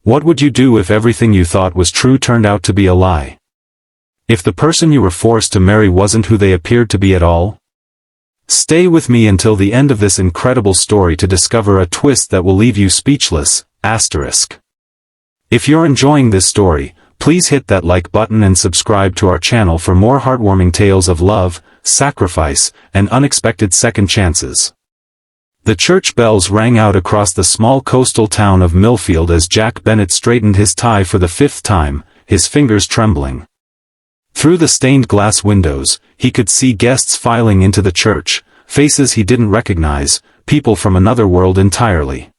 What would you do if everything you thought was true turned out to be a lie? If the person you were forced to marry wasn't who they appeared to be at all? Stay with me until the end of this incredible story to discover a twist that will leave you speechless. If you're enjoying this story, please hit that like button and subscribe to our channel for more heartwarming tales of love, sacrifice, and unexpected second chances. The church bells rang out across the small coastal town of Millfield as Jack Bennet straightened his tie for the 5th time, his fingers trembling. Through the stained glass windows, he could see guests filing into the church, faces he didn't recognize, people from another world entirely.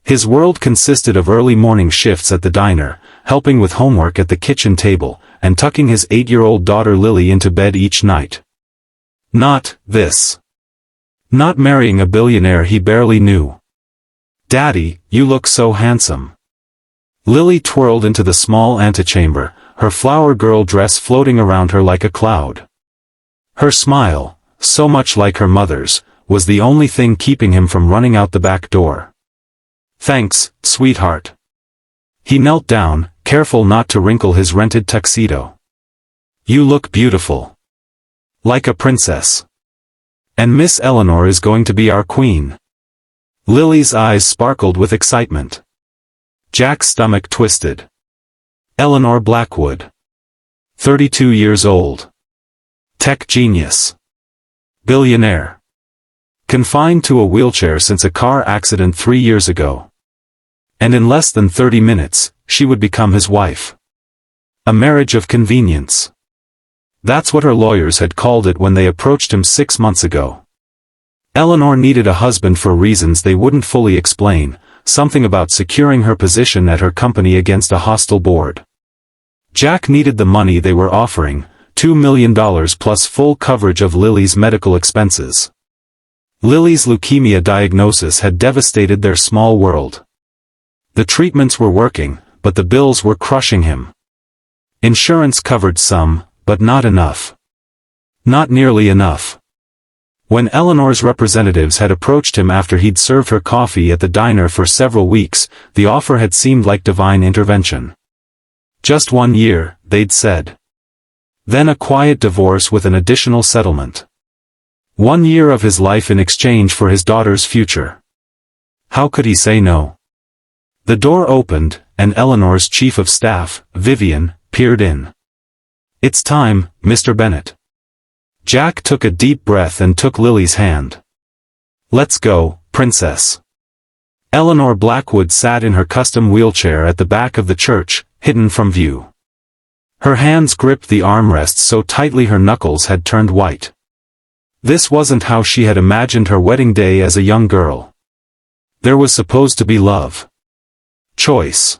His world consisted of early morning shifts at the diner, helping with homework at the kitchen table, and tucking his 8-year-old daughter Lily into bed each night. Not this. Not marrying a billionaire he barely knew. "Daddy, you look so handsome." Lily twirled into the small antechamber, her flower girl dress floating around her like a cloud. Her smile, so much like her mother's, was the only thing keeping him from running out the back door. "Thanks, sweetheart." He knelt down, careful not to wrinkle his rented tuxedo. "You look beautiful. Like a princess. And Miss Eleanor is going to be our queen." Lily's eyes sparkled with excitement. Jack's stomach twisted. Eleanor Blackwood. 32 years old. Tech genius. Billionaire. Confined to a wheelchair since a car accident 3 years ago. And in less than 30 minutes, she would become his wife. A marriage of convenience. That's what her lawyers had called it when they approached him 6 months ago. Eleanor needed a husband for reasons they wouldn't fully explain, something about securing her position at her company against a hostile board. Jack needed the money they were offering, $2 million plus full coverage of Lily's medical expenses. Lily's leukemia diagnosis had devastated their small world. The treatments were working, but the bills were crushing him. Insurance covered some, but not enough. Not nearly enough. When Eleanor's representatives had approached him after he'd served her coffee at the diner for several weeks, the offer had seemed like divine intervention. Just 1 year, they'd said. Then a quiet divorce with an additional settlement. 1 year of his life in exchange for his daughter's future. How could he say no? The door opened, and Eleanor's chief of staff, Vivian, peered in. "It's time, Mr. Bennet." Jack took a deep breath and took Lily's hand. "Let's go, princess." Eleanor Blackwood sat in her custom wheelchair at the back of the church, hidden from view. Her hands gripped the armrests so tightly her knuckles had turned white. This wasn't how she had imagined her wedding day as a young girl. There was supposed to be love. Choice.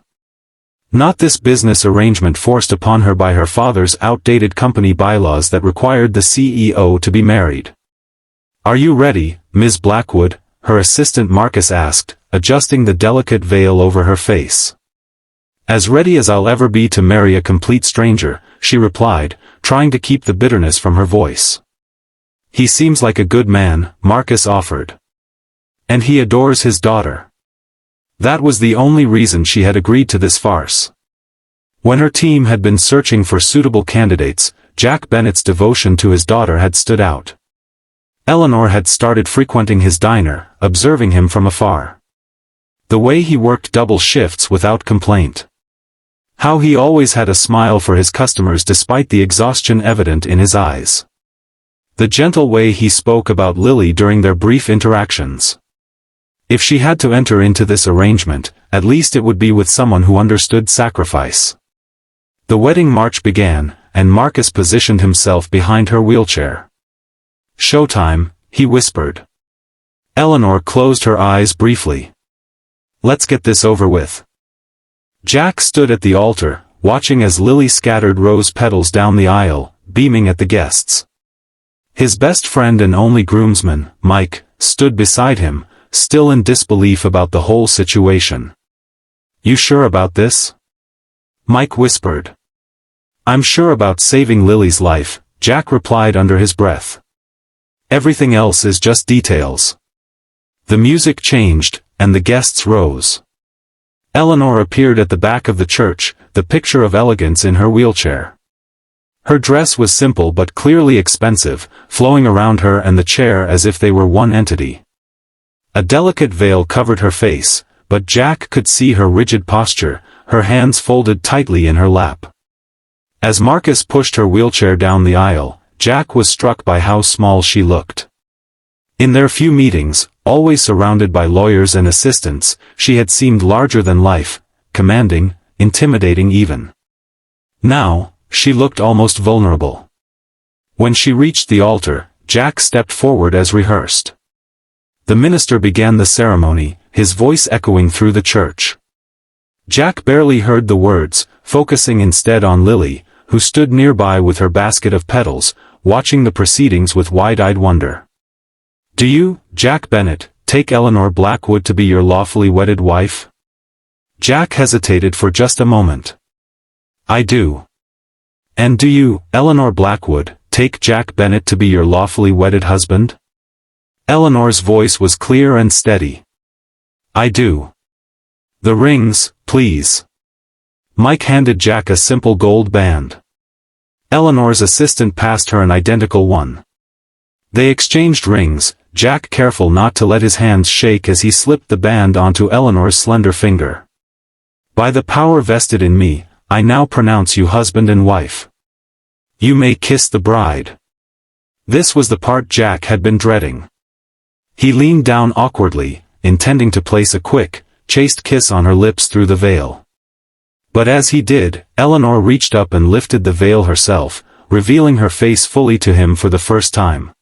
Not this business arrangement forced upon her by her father's outdated company bylaws that required the CEO to be married. "Are you ready, Ms. Blackwood?" her assistant Marcus asked, adjusting the delicate veil over her face. "As ready as I'll ever be to marry a complete stranger," she replied, trying to keep the bitterness from her voice. "He seems like a good man," Marcus offered. "And he adores his daughter." That was the only reason she had agreed to this farce. When her team had been searching for suitable candidates, Jack Bennet's devotion to his daughter had stood out. Eleanor had started frequenting his diner, observing him from afar. The way he worked double shifts without complaint. How he always had a smile for his customers despite the exhaustion evident in his eyes. The gentle way he spoke about Lily during their brief interactions. If she had to enter into this arrangement, at least it would be with someone who understood sacrifice. The wedding march began, and Marcus positioned himself behind her wheelchair. "Showtime," he whispered. Eleanor closed her eyes briefly. "Let's get this over with." Jack stood at the altar, watching as Lily scattered rose petals down the aisle, beaming at the guests. His best friend and only groomsman, Mike, stood beside him, still in disbelief about the whole situation. "You sure about this?" Mike whispered. "I'm sure about saving Lily's life," Jack replied under his breath. "Everything else is just details." The music changed, and the guests rose. Eleanor appeared at the back of the church, the picture of elegance in her wheelchair. Her dress was simple but clearly expensive, flowing around her and the chair as if they were one entity. A delicate veil covered her face, but Jack could see her rigid posture, her hands folded tightly in her lap. As Marcus pushed her wheelchair down the aisle, Jack was struck by how small she looked. In their few meetings, always surrounded by lawyers and assistants, she had seemed larger than life, commanding, intimidating even. Now, she looked almost vulnerable. When she reached the altar, Jack stepped forward as rehearsed. The minister began the ceremony, his voice echoing through the church. Jack barely heard the words, focusing instead on Lily, who stood nearby with her basket of petals, watching the proceedings with wide-eyed wonder. "Do you, Jack Bennet, take Eleanor Blackwood to be your lawfully wedded wife?" Jack hesitated for just a moment. "I do." "And do you, Eleanor Blackwood, take Jack Bennet to be your lawfully wedded husband?" Eleanor's voice was clear and steady. "I do." "The rings, please." Mike handed Jack a simple gold band. Eleanor's assistant passed her an identical one. They exchanged rings, Jack careful not to let his hands shake as he slipped the band onto Eleanor's slender finger. "By the power vested in me, I now pronounce you husband and wife. You may kiss the bride." This was the part Jack had been dreading. He leaned down awkwardly, intending to place a quick, chaste kiss on her lips through the veil. But as he did, Eleanor reached up and lifted the veil herself, revealing her face fully to him for the first time.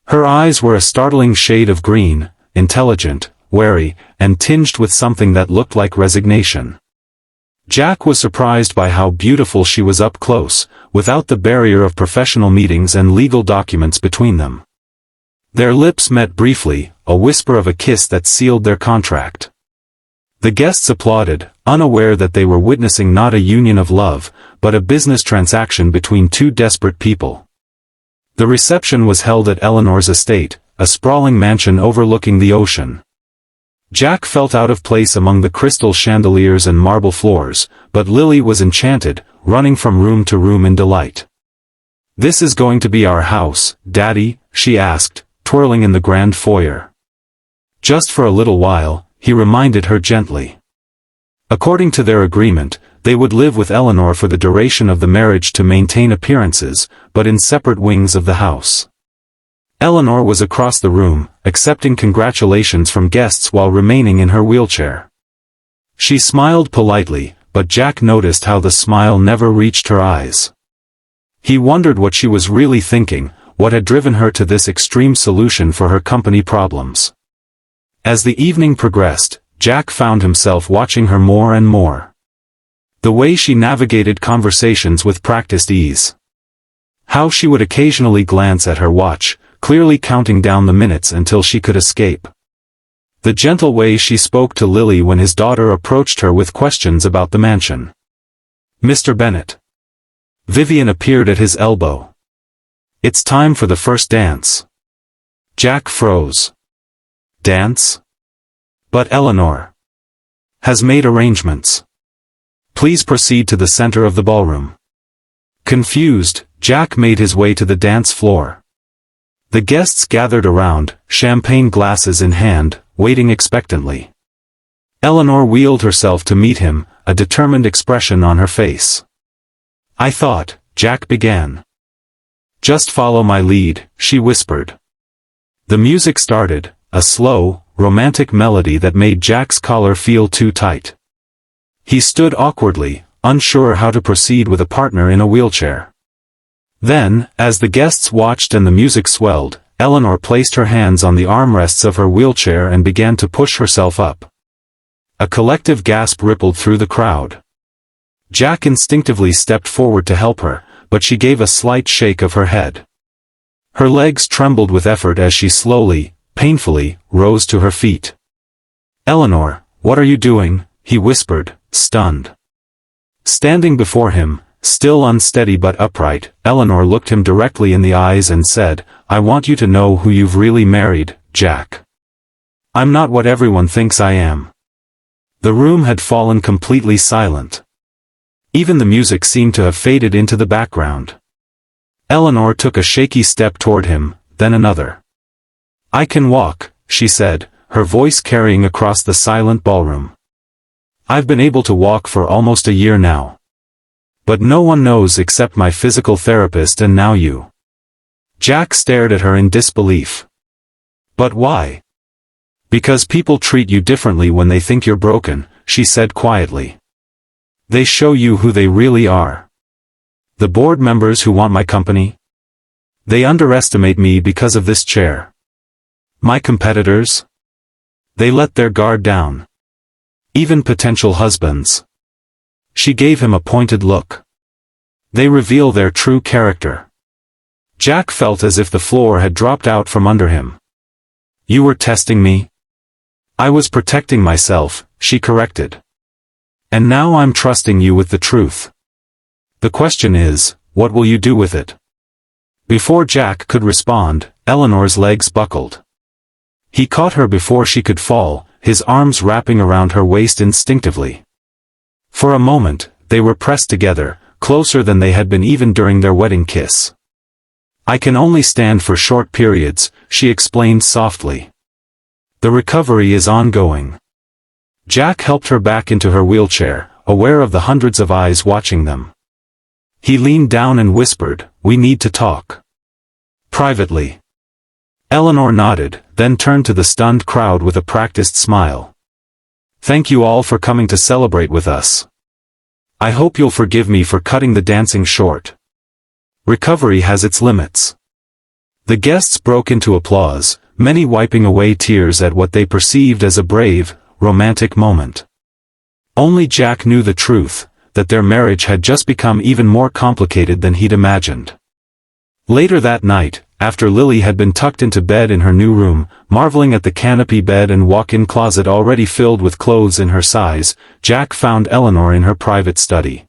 Her eyes were a startling shade of green, intelligent, wary, and tinged with something that looked like resignation. Jack was surprised by how beautiful she was up close, without the barrier of professional meetings and legal documents between them. Their lips met briefly, a whisper of a kiss that sealed their contract. The guests applauded, unaware that they were witnessing not a union of love, but a business transaction between two desperate people. The reception was held at Eleanor's estate, a sprawling mansion overlooking the ocean. Jack felt out of place among the crystal chandeliers and marble floors, but Lily was enchanted, running from room to room in delight. "This is going to be our house, Daddy?" she asked, twirling in the grand foyer. "Just for a little while," he reminded her gently. According to their agreement, they would live with Eleanor for the duration of the marriage to maintain appearances, but in separate wings of the house. Eleanor was across the room, accepting congratulations from guests while remaining in her wheelchair. She smiled politely, but Jack noticed how the smile never reached her eyes. He wondered what she was really thinking, what had driven her to this extreme solution for her company problems. As the evening progressed, Jack found himself watching her more and more. The way she navigated conversations with practiced ease. How she would occasionally glance at her watch, clearly counting down the minutes until she could escape. The gentle way she spoke to Lily when his daughter approached her with questions about the mansion. "Mr. Bennet." Vivian appeared at his elbow. "It's time for the first dance." Jack froze. "Dance?" "But Eleanor has made arrangements. Please proceed to the center of the ballroom." Confused, Jack made his way to the dance floor. The guests gathered around, champagne glasses in hand, waiting expectantly. Eleanor wheeled herself to meet him, a determined expression on her face. "I thought," Jack began. "Just follow my lead," she whispered. The music started, a slow, romantic melody that made Jack's collar feel too tight. He stood awkwardly, unsure how to proceed with a partner in a wheelchair. Then, as the guests watched and the music swelled, Eleanor placed her hands on the armrests of her wheelchair and began to push herself up. A collective gasp rippled through the crowd. Jack instinctively stepped forward to help her, but she gave a slight shake of her head. Her legs trembled with effort as she slowly, painfully, rose to her feet. "Eleanor, what are you doing?" he whispered, stunned. Standing before him, still unsteady but upright, Eleanor looked him directly in the eyes and said, "I want you to know who you've really married, Jack. I'm not what everyone thinks I am." The room had fallen completely silent. Even the music seemed to have faded into the background. Eleanor took a shaky step toward him, then another. "I can walk," she said, her voice carrying across the silent ballroom. "I've been able to walk for almost a year now. But no one knows except my physical therapist and now you." Jack stared at her in disbelief. "But why?" "Because people treat you differently when they think you're broken," she said quietly. "They show you who they really are. The board members who want my company? They underestimate me because of this chair. My competitors? They let their guard down. Even potential husbands." She gave him a pointed look. "They reveal their true character." Jack felt as if the floor had dropped out from under him. "You were testing me?" "I was protecting myself," she corrected. "And now I'm trusting you with the truth. The question is, what will you do with it?" Before Jack could respond, Eleanor's legs buckled. He caught her before she could fall, his arms wrapping around her waist instinctively. For a moment, they were pressed together, closer than they had been even during their wedding kiss. "I can only stand for short periods," she explained softly. "The recovery is ongoing." Jack helped her back into her wheelchair, aware of the hundreds of eyes watching them. He leaned down and whispered, "We need to talk. Privately." Eleanor nodded, then turned to the stunned crowd with a practiced smile. "Thank you all for coming to celebrate with us. I hope you'll forgive me for cutting the dancing short. Recovery has its limits." The guests broke into applause, many wiping away tears at what they perceived as a brave, romantic moment. Only Jack knew the truth, that their marriage had just become even more complicated than he'd imagined. Later that night, after Lily had been tucked into bed in her new room, marveling at the canopy bed and walk-in closet already filled with clothes in her size, Jack found Eleanor in her private study.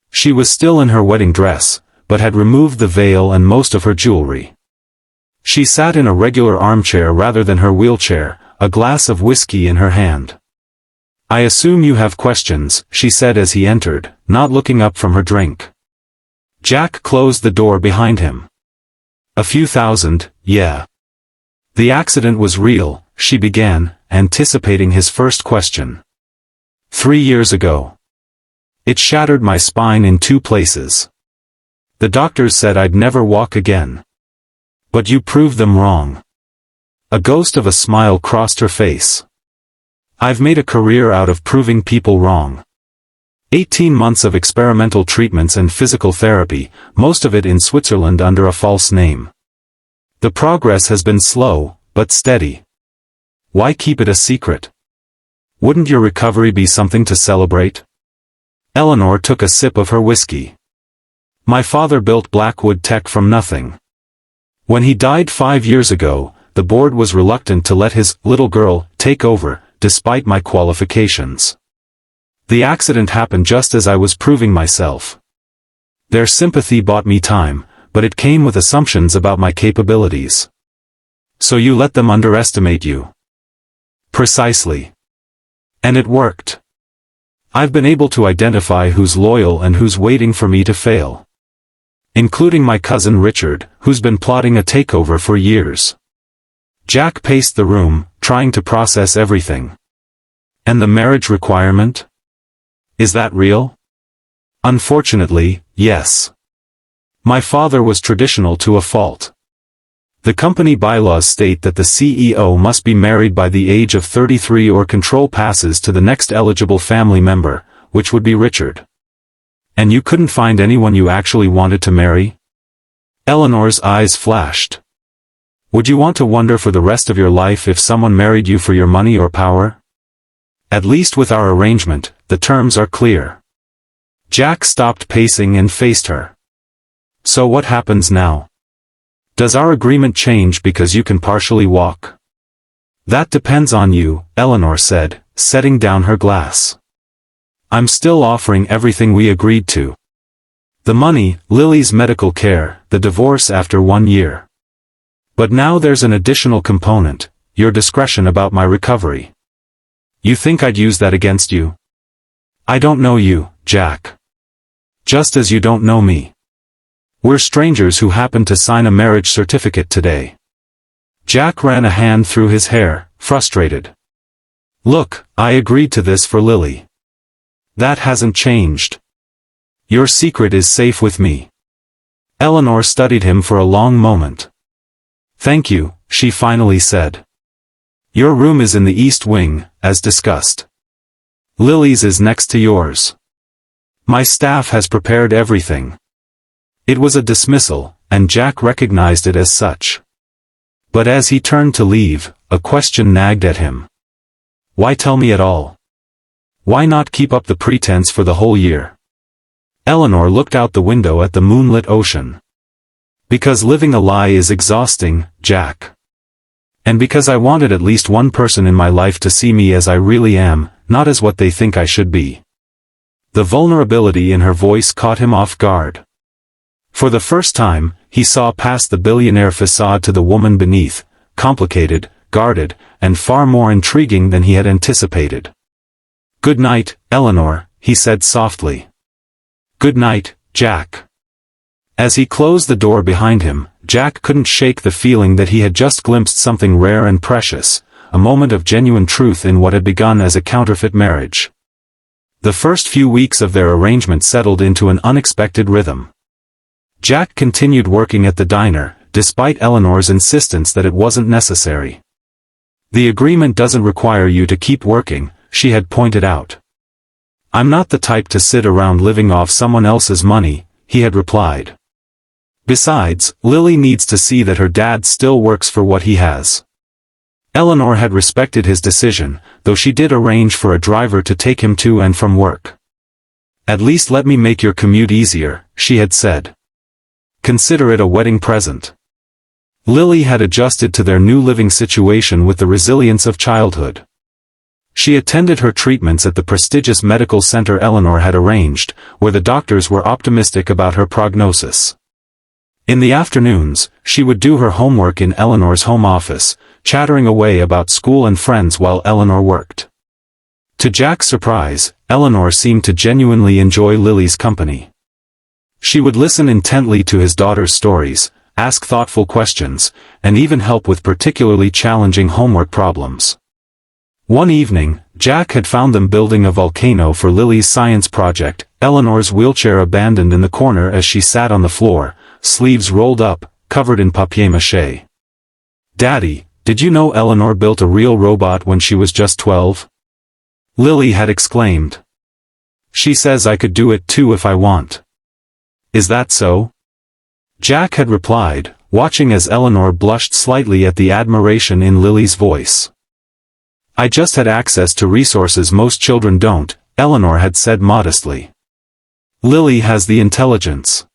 She was still in her wedding dress, but had removed the veil and most of her jewelry. She sat in a regular armchair rather than her wheelchair, a glass of whiskey in her hand. "I assume you have questions," she said as he entered, not looking up from her drink. Jack closed the door behind him. "A few thousand, yeah." "The accident was real," she began, anticipating his first question. 3 years ago. It shattered my spine in 2 places. The doctors said I'd never walk again. But you proved them wrong." A ghost of a smile crossed her face. "I've made a career out of proving people wrong. 18 months of experimental treatments and physical therapy, most of it in Switzerland under a false name. The progress has been slow, but steady. Why keep it a secret? Wouldn't your recovery be something to celebrate?" Eleanor took a sip of her whiskey. "My father built Blackwood Tech from nothing. When he died 5 years ago, the board was reluctant to let his little girl take over, despite my qualifications. The accident happened just as I was proving myself. Their sympathy bought me time, but it came with assumptions about my capabilities." "So you let them underestimate you?" "Precisely. And it worked. I've been able to identify who's loyal and who's waiting for me to fail. Including my cousin Richard, who's been plotting a takeover for years." Jack paced the room, trying to process everything. "And the marriage requirement? Is that real?" "Unfortunately, yes. My father was traditional to a fault. The company bylaws state that the CEO must be married by the age of 33 or control passes to the next eligible family member, which would be Richard. And you couldn't find anyone you actually wanted to marry?" Eleanor's eyes flashed. "Would you want to wonder for the rest of your life if someone married you for your money or power? At least with our arrangement, the terms are clear." Jack stopped pacing and faced her. "So what happens now? Does our agreement change because you can partially walk?" "That depends on you," Eleanor said, setting down her glass. "I'm still offering everything we agreed to. The money, Lily's medical care, the divorce after 1 year. But now there's an additional component, your discretion about my recovery. You think I'd use that against you? I don't know you, Jack. Just as you don't know me. We're strangers who happened to sign a marriage certificate today. Jack ran a hand through his hair, frustrated. Look, I agreed to this for Lily. That hasn't changed. Your secret is safe with me. Eleanor studied him for a long moment. Thank you, she finally said. Your room is in the east wing, as discussed. Lily's is next to yours. My staff has prepared everything. It was a dismissal, and Jack recognized it as such. But as he turned to leave, a question nagged at him. Why tell me at all? Why not keep up the pretense for the whole year? Eleanor looked out the window at the moonlit ocean. Because living a lie is exhausting, Jack. And because I wanted at least one person in my life to see me as I really am, not as what they think I should be. The vulnerability in her voice caught him off guard. For the first time, he saw past the billionaire facade to the woman beneath, complicated, guarded, and far more intriguing than he had anticipated. Good night, Eleanor, he said softly. Good night, Jack. As he closed the door behind him, Jack couldn't shake the feeling that he had just glimpsed something rare and precious, a moment of genuine truth in what had begun as a counterfeit marriage. The first few weeks of their arrangement settled into an unexpected rhythm. Jack continued working at the diner, despite Eleanor's insistence that it wasn't necessary. The agreement doesn't require you to keep working, she had pointed out. I'm not the type to sit around living off someone else's money, he had replied. Besides, Lily needs to see that her dad still works for what he has. Eleanor had respected his decision, though she did arrange for a driver to take him to and from work. At least let me make your commute easier, she had said. Consider it a wedding present. Lily had adjusted to their new living situation with the resilience of childhood. She attended her treatments at the prestigious medical center Eleanor had arranged, where the doctors were optimistic about her prognosis. In the afternoons, she would do her homework in Eleanor's home office, chattering away about school and friends while Eleanor worked. To Jack's surprise, Eleanor seemed to genuinely enjoy Lily's company. She would listen intently to his daughter's stories, ask thoughtful questions, and even help with particularly challenging homework problems. One evening, Jack had found them building a volcano for Lily's science project, Eleanor's wheelchair abandoned in the corner as she sat on the floor, sleeves rolled up, covered in papier-mâché. Daddy, did you know Eleanor built a real robot when she was just 12? Lily had exclaimed. She says I could do it too if I want. Is that so? Jack had replied, watching as Eleanor blushed slightly at the admiration in Lily's voice. I just had access to resources most children don't, Eleanor had said modestly. Lily has the intelligence.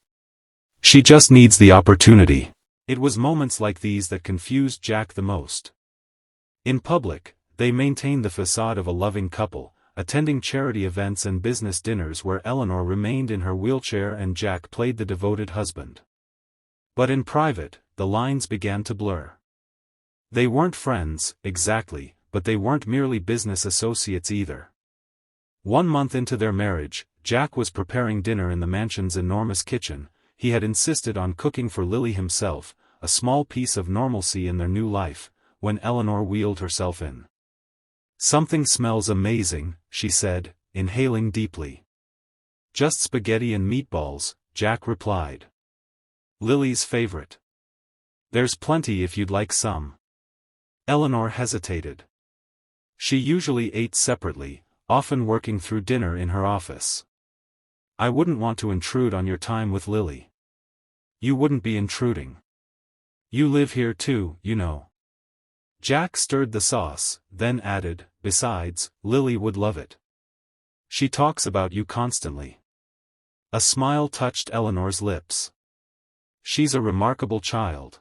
She just needs the opportunity. It was moments like these that confused Jack the most. In public, they maintained the facade of a loving couple, attending charity events and business dinners where Eleanor remained in her wheelchair and Jack played the devoted husband. But in private, the lines began to blur. They weren't friends, exactly, but they weren't merely business associates either. 1 month into their marriage, Jack was preparing dinner in the mansion's enormous kitchen. He had insisted on cooking for Lily himself, a small piece of normalcy in their new life, when Eleanor wheeled herself in. Something smells amazing, she said, inhaling deeply. Just spaghetti and meatballs, Jack replied. Lily's favorite. There's plenty if you'd like some. Eleanor hesitated. She usually ate separately, often working through dinner in her office. I wouldn't want to intrude on your time with Lily. You wouldn't be intruding. You live here too, you know. Jack stirred the sauce, then added, besides, Lily would love it. She talks about you constantly. A smile touched Eleanor's lips. She's a remarkable child.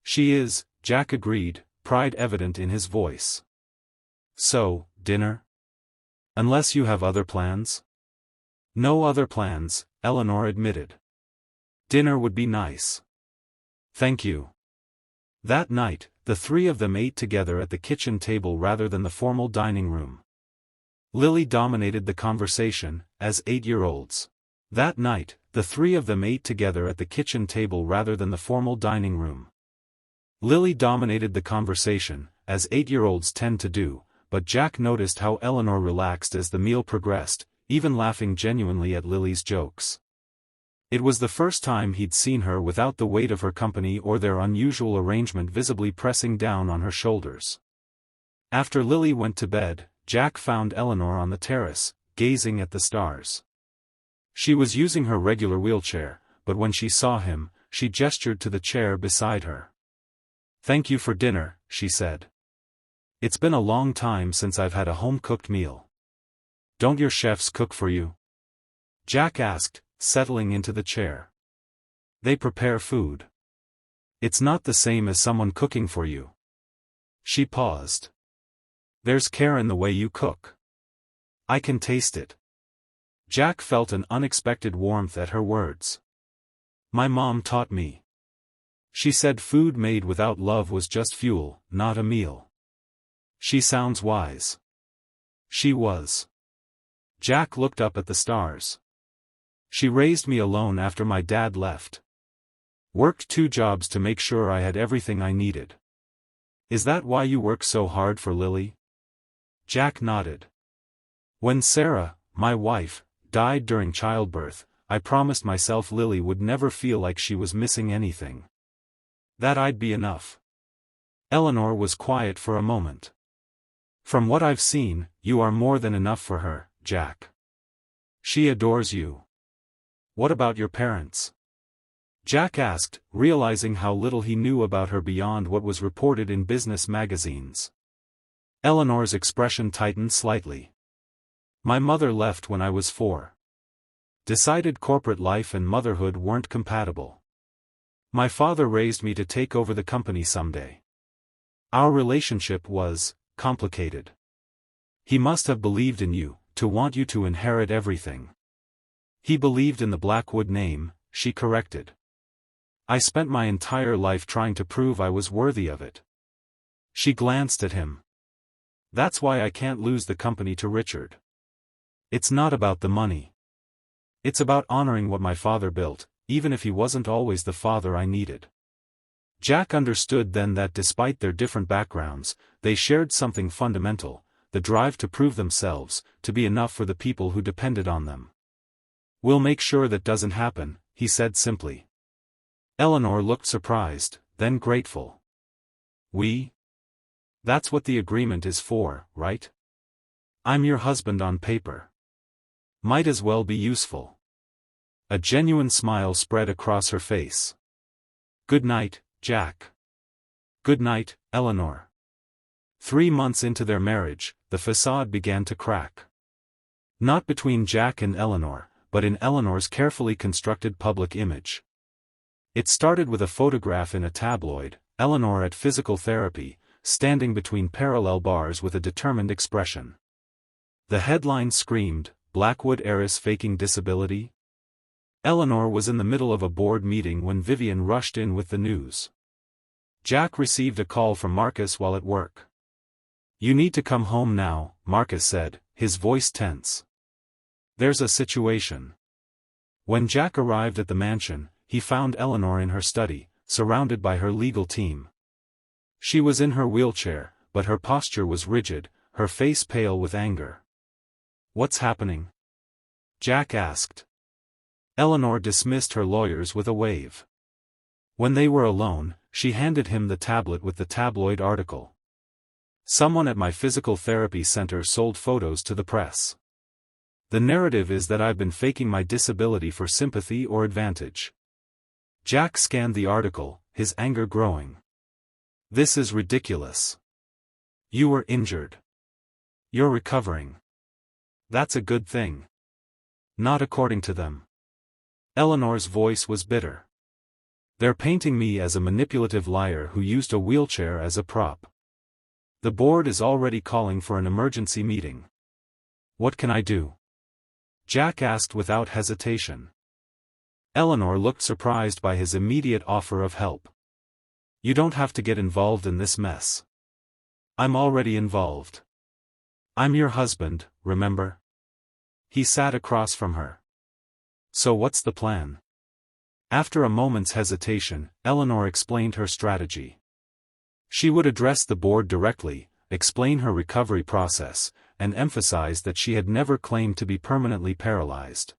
She is, Jack agreed, pride evident in his voice. So, dinner? Unless you have other plans? No other plans, Eleanor admitted. Dinner would be nice. Thank you. That night, The three of them ate together at the kitchen table rather than the formal dining room. Lily dominated the conversation, as 8-year-olds. That night, the three of them ate together at the kitchen table rather than the formal dining room. Lily dominated the conversation, as 8-year-olds tend to do, but Jack noticed how Eleanor relaxed as the meal progressed, even laughing genuinely at Lily's jokes. It was the first time he'd seen her without the weight of her company or their unusual arrangement visibly pressing down on her shoulders. After Lily went to bed, Jack found Eleanor on the terrace, gazing at the stars. She was using her regular wheelchair, but when she saw him, she gestured to the chair beside her. "Thank you for dinner," she said. "It's been a long time since I've had a home-cooked meal." "Don't your chefs cook for you?" Jack asked, settling into the chair. "They prepare food. It's not the same as someone cooking for you." She paused. "There's care in the way you cook. I can taste it." Jack felt an unexpected warmth at her words. "My mom taught me. She said food made without love was just fuel, not a meal." "She sounds wise." She was. Jack looked up at the stars. "She raised me alone after my dad left. Worked 2 jobs to make sure I had everything I needed." "Is that why you work so hard for Lily?" Jack nodded. "When Sarah, my wife, died during childbirth, I promised myself Lily would never feel like she was missing anything. That I'd be enough." Eleanor was quiet for a moment. "From what I've seen, you are more than enough for her, Jack. She adores you." "What about your parents?" Jack asked, realizing how little he knew about her beyond what was reported in business magazines. Eleanor's expression tightened slightly. "My mother left when I was 4. Decided corporate life and motherhood weren't compatible. My father raised me to take over the company someday. Our relationship was complicated. He must have believed in you, to want you to inherit everything." "He believed in the Blackwood name," she corrected. "I spent my entire life trying to prove I was worthy of it." She glanced at him. "That's why I can't lose the company to Richard. It's not about the money. It's about honoring what my father built, even if he wasn't always the father I needed." Jack understood then that despite their different backgrounds, they shared something fundamental, the drive to prove themselves, to be enough for the people who depended on them. "We'll make sure that doesn't happen," he said simply. Eleanor looked surprised, then grateful. "We? That's what the agreement is for, right? I'm your husband on paper. Might as well be useful." A genuine smile spread across her face. "Good night, Jack." "Good night, Eleanor." 3 months into their marriage, the facade began to crack. Not between Jack and Eleanor, but in Eleanor's carefully constructed public image. It started with a photograph in a tabloid, Eleanor at physical therapy, standing between parallel bars with a determined expression. The headline screamed, "Blackwood heiress faking disability?" Eleanor was in the middle of a board meeting when Vivian rushed in with the news. Jack received a call from Marcus while at work. "You need to come home now," Marcus said, his voice tense. "There's a situation." When Jack arrived at the mansion, he found Eleanor in her study, surrounded by her legal team. She was in her wheelchair, but her posture was rigid, her face pale with anger. "What's happening?" Jack asked. Eleanor dismissed her lawyers with a wave. When they were alone, she handed him the tablet with the tabloid article. "Someone at my physical therapy center sold photos to the press. The narrative is that I've been faking my disability for sympathy or advantage." Jack scanned the article, his anger growing. "This is ridiculous. You were injured. You're recovering. That's a good thing." "Not according to them." Eleanor's voice was bitter. "They're painting me as a manipulative liar who used a wheelchair as a prop. The board is already calling for an emergency meeting. What can I do?" Jack asked without hesitation. Eleanor looked surprised by his immediate offer of help. You don't have to get involved in this mess. I'm already involved. I'm your husband, remember? He sat across from her. So what's the plan? After a moment's hesitation, Eleanor explained her strategy. She would address the board directly, explain her recovery process, and emphasize that she had never claimed to be permanently paralyzed.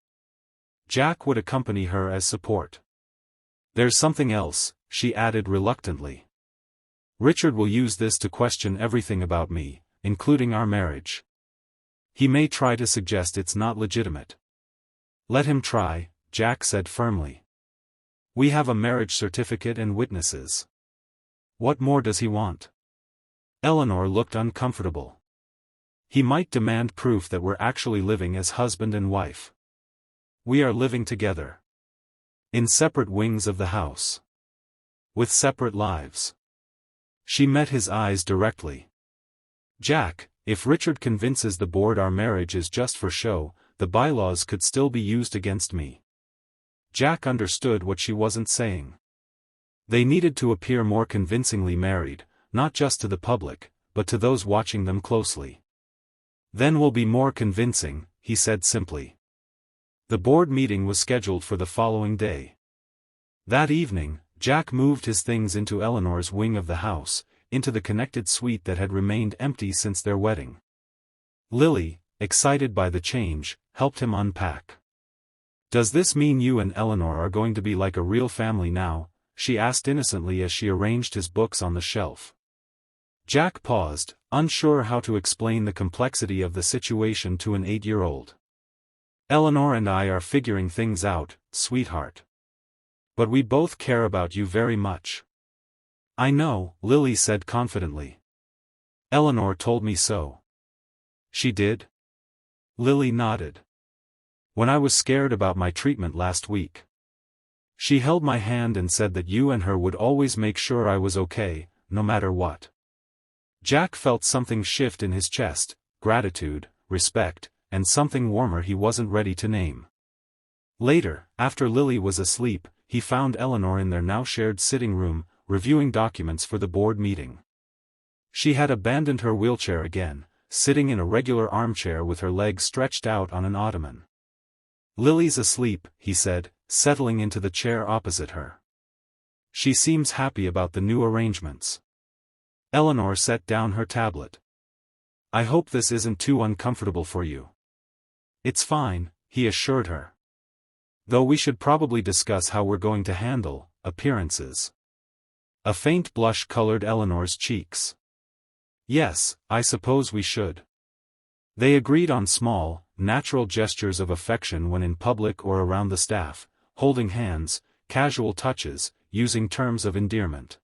Jack would accompany her as support. There's something else, she added reluctantly. Richard will use this to question everything about me, including our marriage. He may try to suggest it's not legitimate. Let him try, Jack said firmly. We have a marriage certificate and witnesses. What more does he want? Eleanor looked uncomfortable. He might demand proof that we're actually living as husband and wife. We are living together. In separate wings of the house. With separate lives. She met his eyes directly. Jack, if Richard convinces the board our marriage is just for show, the bylaws could still be used against me. Jack understood what she wasn't saying. They needed to appear more convincingly married, not just to the public, but to those watching them closely. Then we'll be more convincing, he said simply. The board meeting was scheduled for the following day. That evening, Jack moved his things into Eleanor's wing of the house, into the connected suite that had remained empty since their wedding. Lily, excited by the change, helped him unpack. Does this mean you and Eleanor are going to be like a real family now? She asked innocently as she arranged his books on the shelf. Jack paused, unsure how to explain the complexity of the situation to an 8-year-old. Eleanor and I are figuring things out, sweetheart. But we both care about you very much. I know, Lily said confidently. Eleanor told me so. She did? Lily nodded. When I was scared about my treatment last week. She held my hand and said that you and her would always make sure I was okay, no matter what. Jack felt something shift in his chest, gratitude, respect, and something warmer he wasn't ready to name. Later, after Lily was asleep, he found Eleanor in their now shared sitting room, reviewing documents for the board meeting. She had abandoned her wheelchair again, sitting in a regular armchair with her legs stretched out on an ottoman. Lily's asleep, he said, settling into the chair opposite her. She seems happy about the new arrangements. Eleanor set down her tablet. I hope this isn't too uncomfortable for you. It's fine, he assured her. Though we should probably discuss how we're going to handle appearances. A faint blush colored Eleanor's cheeks. Yes, I suppose we should. They agreed on small, natural gestures of affection when in public or around the staff, holding hands, casual touches, using terms of endearment.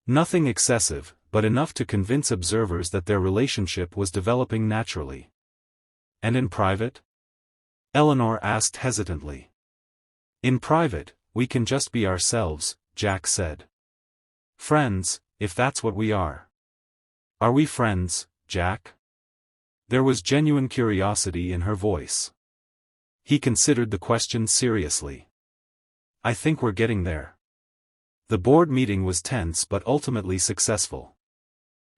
Nothing excessive, but enough to convince observers that their relationship was developing naturally. And in private? Eleanor asked hesitantly. In private, we can just be ourselves, Jack said. Friends, if that's what we are. Are we friends, Jack? There was genuine curiosity in her voice. He considered the question seriously. I think we're getting there. The board meeting was tense but ultimately successful.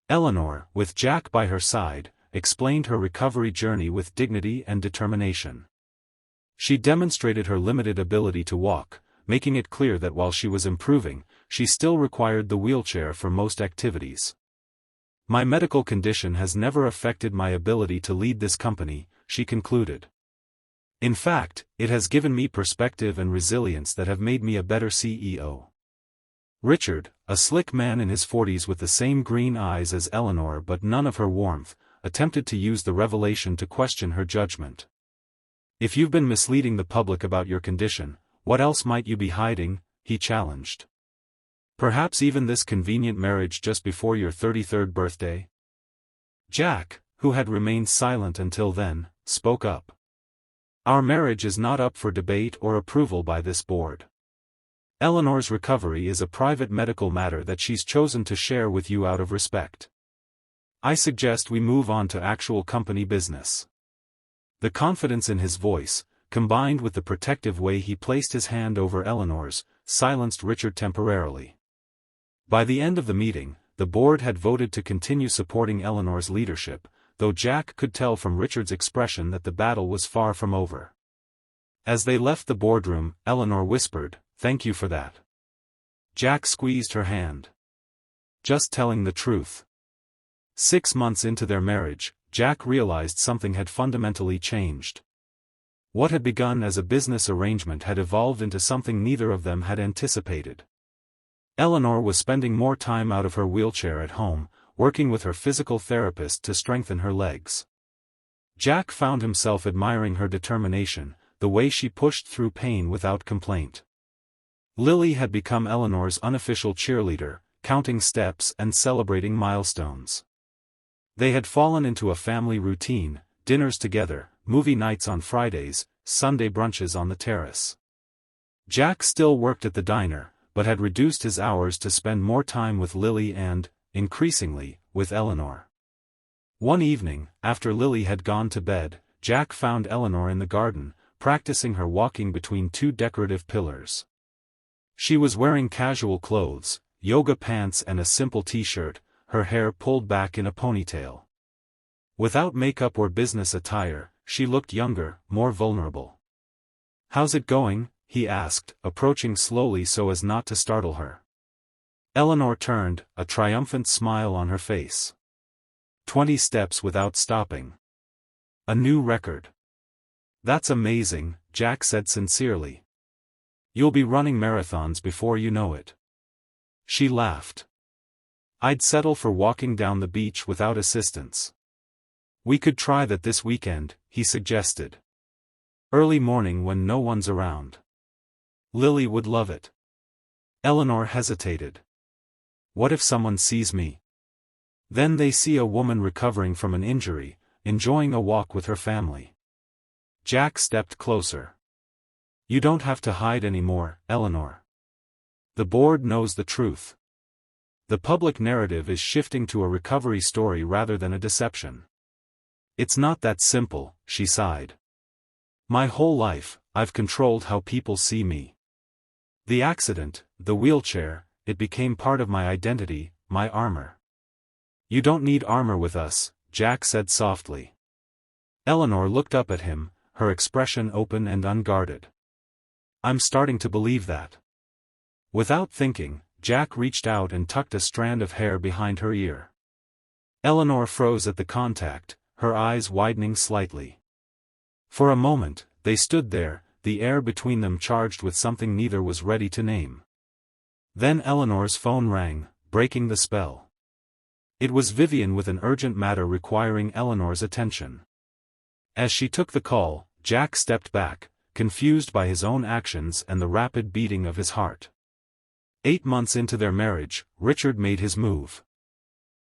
Eleanor, with Jack by her side, explained her recovery journey with dignity and determination. She demonstrated her limited ability to walk, making it clear that while she was improving, she still required the wheelchair for most activities. My medical condition has never affected my ability to lead this company, she concluded. In fact, it has given me perspective and resilience that have made me a better CEO. Richard, a slick man in his 40s with the same green eyes as Eleanor but none of her warmth, attempted to use the revelation to question her judgment. If you've been misleading the public about your condition, what else might you be hiding? He challenged. Perhaps even this convenient marriage just before your 33rd birthday? Jack, who had remained silent until then, spoke up. Our marriage is not up for debate or approval by this board. Eleanor's recovery is a private medical matter that she's chosen to share with you out of respect. I suggest we move on to actual company business. The confidence in his voice, combined with the protective way he placed his hand over Eleanor's, silenced Richard temporarily. By the end of the meeting, the board had voted to continue supporting Eleanor's leadership, though Jack could tell from Richard's expression that the battle was far from over. As they left the boardroom, Eleanor whispered, "Thank you for that." Jack squeezed her hand. "Just telling the truth." 6 months into their marriage, Jack realized something had fundamentally changed. What had begun as a business arrangement had evolved into something neither of them had anticipated. Eleanor was spending more time out of her wheelchair at home, working with her physical therapist to strengthen her legs. Jack found himself admiring her determination, the way she pushed through pain without complaint. Lily had become Eleanor's unofficial cheerleader, counting steps and celebrating milestones. They had fallen into a family routine, dinners together, movie nights on Fridays, Sunday brunches on the terrace. Jack still worked at the diner, but had reduced his hours to spend more time with Lily and, increasingly, with Eleanor. One evening, after Lily had gone to bed, Jack found Eleanor in the garden, practicing her walking between two decorative pillars. She was wearing casual clothes, yoga pants and a simple t-shirt, her hair pulled back in a ponytail. Without makeup or business attire, she looked younger, more vulnerable. "How's it going?" he asked, approaching slowly so as not to startle her. Eleanor turned, a triumphant smile on her face. 20 steps without stopping. A new record. "That's amazing," Jack said sincerely. "You'll be running marathons before you know it." She laughed. "I'd settle for walking down the beach without assistance." "We could try that this weekend," he suggested. "Early morning when no one's around." "Lily would love it." Eleanor hesitated. "What if someone sees me?" "Then they see a woman recovering from an injury, enjoying a walk with her family." Jack stepped closer. "You don't have to hide anymore, Eleanor. The board knows the truth. The public narrative is shifting to a recovery story rather than a deception." "It's not that simple," she sighed. "My whole life, I've controlled how people see me. The accident, the wheelchair, it became part of my identity, my armor." "You don't need armor with us," Jack said softly. Eleanor looked up at him, her expression open and unguarded. "I'm starting to believe that." Without thinking, Jack reached out and tucked a strand of hair behind her ear. Eleanor froze at the contact, her eyes widening slightly. For a moment, they stood there, the air between them charged with something neither was ready to name. Then Eleanor's phone rang, breaking the spell. It was Vivian with an urgent matter requiring Eleanor's attention. As she took the call, Jack stepped back, confused by his own actions and the rapid beating of his heart. 8 months into their marriage, Richard made his move.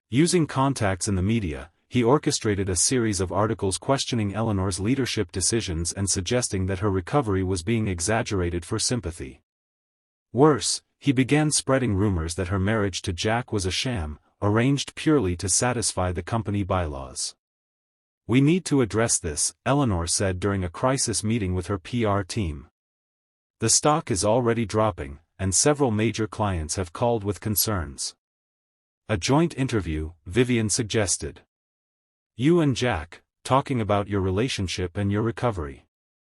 Using contacts in the media, he orchestrated a series of articles questioning Eleanor's leadership decisions and suggesting that her recovery was being exaggerated for sympathy. Worse, he began spreading rumors that her marriage to Jack was a sham, arranged purely to satisfy the company bylaws. "We need to address this," Eleanor said during a crisis meeting with her PR team. "The stock is already dropping, and several major clients have called with concerns." "A joint interview," Vivian suggested. "You and Jack, talking about your relationship and your recovery."